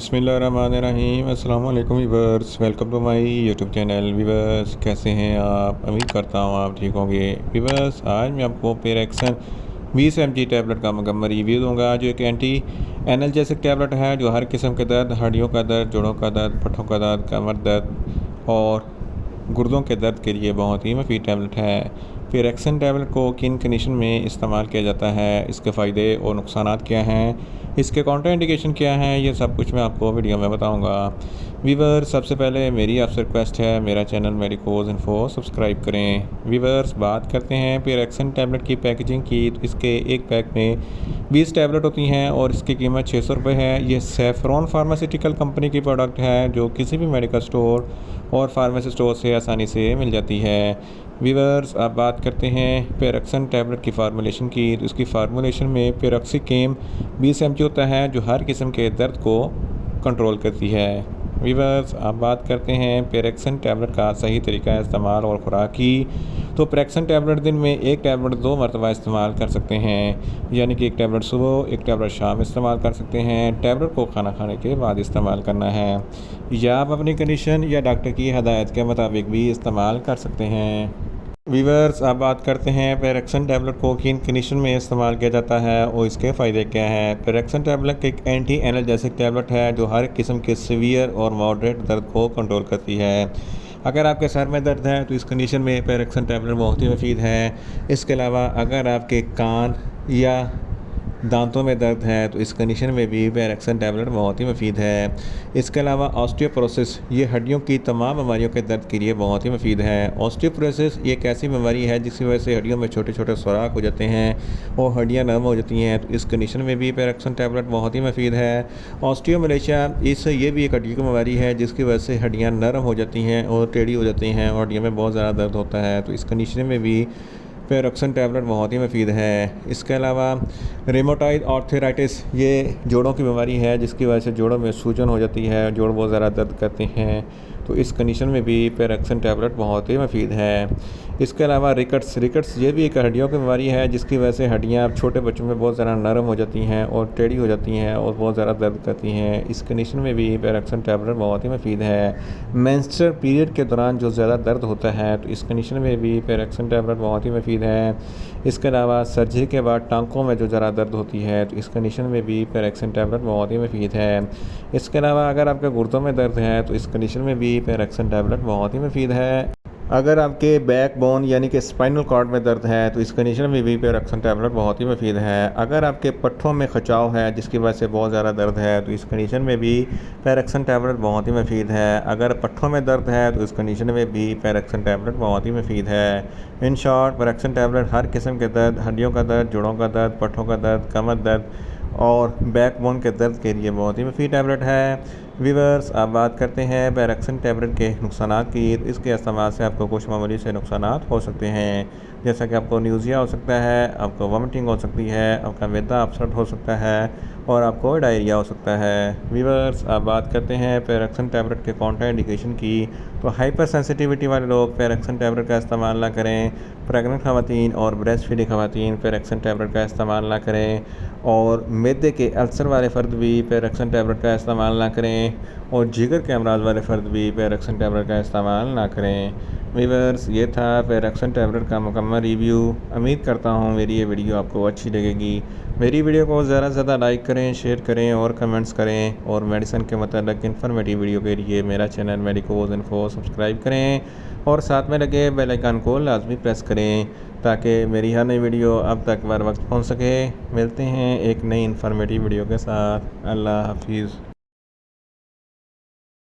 बिस्मिल्लाहिर्रहमानिर्रहीम अस्सलाम वालेकुम viewers, welcome to my YouTube channel. Viewers, कैसे हैं आप? उम्मीद करता हूँ आप ठीक होंगे। वीवर्स, आज मैं आपको पेरेक्सन 20 mg टैबलेट का मुकम्मल रिव्यू दूंगा, जो एक एंटी एनाल्जेसिक टैबलेट है जो हर किस्म के दर्द, हड्डियों का दर्द, जोड़ों का दर्द, पट्ठों का दर्द, कमर दर्द और गुर्दों के दर्द के लिए बहुत ही मुफीद टैबलेट है। पेरेक्सन टैबलेट को किन कंडीशन में इस्तेमाल किया जाता है, इसके फ़ायदे और नुकसानात क्या हैं, इसके काउंटर इंडिकेशन क्या हैं, ये सब कुछ मैं आपको वीडियो में बताऊंगा। वीवर्स, सबसे पहले मेरी आपसे रिक्वेस्ट है, मेरा चैनल मेडिकोज इन्फो सब्सक्राइब करें। वीवर्स, बात करते हैं पेरेक्सन टैबलेट की पैकेजिंग की। तो इसके एक पैक में 20 टैबलेट होती हैं और इसकी कीमत 600 रुपये है। ये सेफ्रॉन फार्मास्यूटिकल कंपनी की प्रोडक्ट है जो किसी भी मेडिकल स्टोर और फार्मेसी स्टोर से आसानी से मिल जाती है। वीवर्स, अब बात करते हैं पेरेक्सन टैबलेट की फार्मूलेशन की। तो इसकी फार्मूलेशन में पेरोक्सिकेम 20 mg होता है जो हर किस्म के दर्द को कंट्रोल करती है। वीवर्स, अब बात करते हैं पेरेक्सन टैबलेट का सही तरीका इस्तेमाल और खुराक की। तो पेरेक्सन टैबलेट दिन में एक टैबलेट 2 मरतबा इस्तेमाल कर सकते हैं, यानी कि एक टैबलेट सुबह, एक टैबलेट शाम इस्तेमाल कर सकते हैं। टैबलेट को खाना खाने के बाद इस्तेमाल करना है, या आप अपनी कंडीशन या डॉक्टर की हदायत के मुताबिक भी इस्तेमाल कर सकते हैं। वीवर्स, अब बात करते हैं पेरेक्सन टैबलेट को किन कंडीशन में इस्तेमाल किया जाता है और इसके फ़ायदे क्या हैं। पेरेक्सन टैबलेट एक एंटी एनाल्जेसिक टैबलेट है जो हर किस्म के सीवियर और मॉडरेट दर्द को कंट्रोल करती है। अगर आपके सर में दर्द है तो इस कंडीशन में पेरेक्सन टैबलेट बहुत ही मुफीद है। इसके अलावा अगर आपके कान या दांतों में दर्द है तो इस कंडीशन में भी पेरेक्सन टैबलेट बहुत ही मुफीद है। इसके अलावा ऑस्टियोपोरोसिस, ये हड्डियों की तमाम बीमारियों के दर्द के लिए बहुत ही मुफीद है। ऑस्टियोपोरोसिस ये एक ऐसी बीमारी है जिसकी वजह से हड्डियों में छोटे छोटे सुराख हो जाते हैं और हड्डियां नरम हो जाती हैं। तो इस कंडीशन में भी पेरेक्सन टैबलेट बहुत ही मुफीद है। ऑस्टियोमलेशिया, ये भी एक हड्डियों की बीमारी है जिसकी वजह से हड्डियाँ नरम हो जाती हैं और टेढ़ी हो जाती हैं और हड्डियों में बहुत ज़्यादा दर्द होता है। तो इस कंडीशन में भी पेरेक्सन टैबलेट बहुत ही मुफीद है। इसके अलावा रेमोटाइड आर्थराइटिस, ये जोड़ों की बीमारी है जिसकी वजह से जोड़ों में सूजन हो जाती है, जोड़ बहुत ज़्यादा दर्द करते हैं। तो इस कंडीशन में भी पेरेक्सन टैबलेट बहुत ही मुफीद है। इसके अलावा रिकट्स, ये भी एक हड्डियों की बीमारी है जिसकी वजह से हड्डियाँ छोटे बच्चों में बहुत ज़्यादा नरम हो जाती हैं और टेढ़ी हो जाती हैं और बहुत ज़्यादा दर्द करती हैं। इस कंडीशन में भी पेरेक्सन टैबलेट बहुत ही मुफीद है। मेंस्ट्रुअल पीरियड के दौरान जो ज़्यादा दर्द होता है तो इस कंडीशन में भी पेरेक्सन टैबलेट बहुत ही मुफीद है। इसके अलावा सर्जरी के बाद टांकों में जो ज़रा दर्द होती है तो इस कंडीशन में भी पेरेक्सन टैबलेट बहुत ही मुफीद है। इसके अलावा अगर आपके गुर्दों में दर्द है तो इस कंडीशन में भी पेरेक्सन टैबलेट बहुत ही मुफीद है। अगर आपके बैक बोन यानी कि स्पाइनल कॉर्ड में दर्द है तो इस कंडीशन में भी पेरेक्सन टैबलेट बहुत ही मुफीद है। अगर आपके पट्ठों में खिंचाव है जिसकी वजह से बहुत ज़्यादा दर्द है तो इस कंडीशन में भी पेरेक्सन टैबलेट बहुत ही मुफीद है। अगर पट्ठों में दर्द है तो इस कंडीशन में भी पेरेक्सन टैबलेट बहुत ही मुफीद है। इन शॉर्ट, पेरेक्सन टैबलेट हर किस्म के दर्द, हड्डियों का दर्द, जोड़ों का दर्द, पट्ठों का दर्द, कमर दर्द और बैक बोन के दर्द के लिए बहुत ही मुफीद टैबलेट है। वीवर्स, अब बात करते हैं पेरेक्सन टैबलेट के नुकसानात की। इसके इस्तेमाल से आपको कुछ मामूली से नुकसानात हो सकते हैं, जैसा कि आपको न्यूज़िया हो सकता है, आपको वॉमिटिंग हो सकती है, आपका मैदा अपसेट हो सकता है और आपको डायरिया हो सकता है। वीवर्स, अब बात करते हैं पेरेक्सन टैबलेट के काउंटर इंडिकेशन की। तो हाइपर सेंसिटिविटी वाले लोग पेरेक्सन टैबलेट का इस्तेमाल ना करें। प्रेग्नेंट ख़वातीन और ब्रेस्ट फीडिंग ख़वातीन पेरेक्सन टैबलेट का इस्तेमाल ना करें, और मैदे के अल्सर वाले फ़र्द भी पेरेक्सन टैबलेट का इस्तेमाल ना करें, और जिगर के अमराज वाले फ़र्द भी पेरेक्सन टैबलेट का इस्तेमाल ना करें। वीवर्स, ये था पेरेक्सन टैबलेट का मुकम्मल रिव्यू। उम्मीद करता हूँ मेरी ये वीडियो आपको अच्छी लगेगी। मेरी वीडियो को ज़्यादा से ज़्यादा लाइक करें, शेयर करें और कमेंट्स करें, और मेडिसिन के मतलब इन्फॉर्मेटिव वीडियो के लिए मेरा चैनल मेडिकोज इन्फो सब्सक्राइब करें और साथ में लगे बेल आइकन को लाजमी प्रेस करें ताकि मेरी हर नई वीडियो अब तक बर वक्त पहुँच सके। मिलते हैं एक नई इन्फॉर्मेटिव वीडियो के साथ। अल्लाह हाफिज़।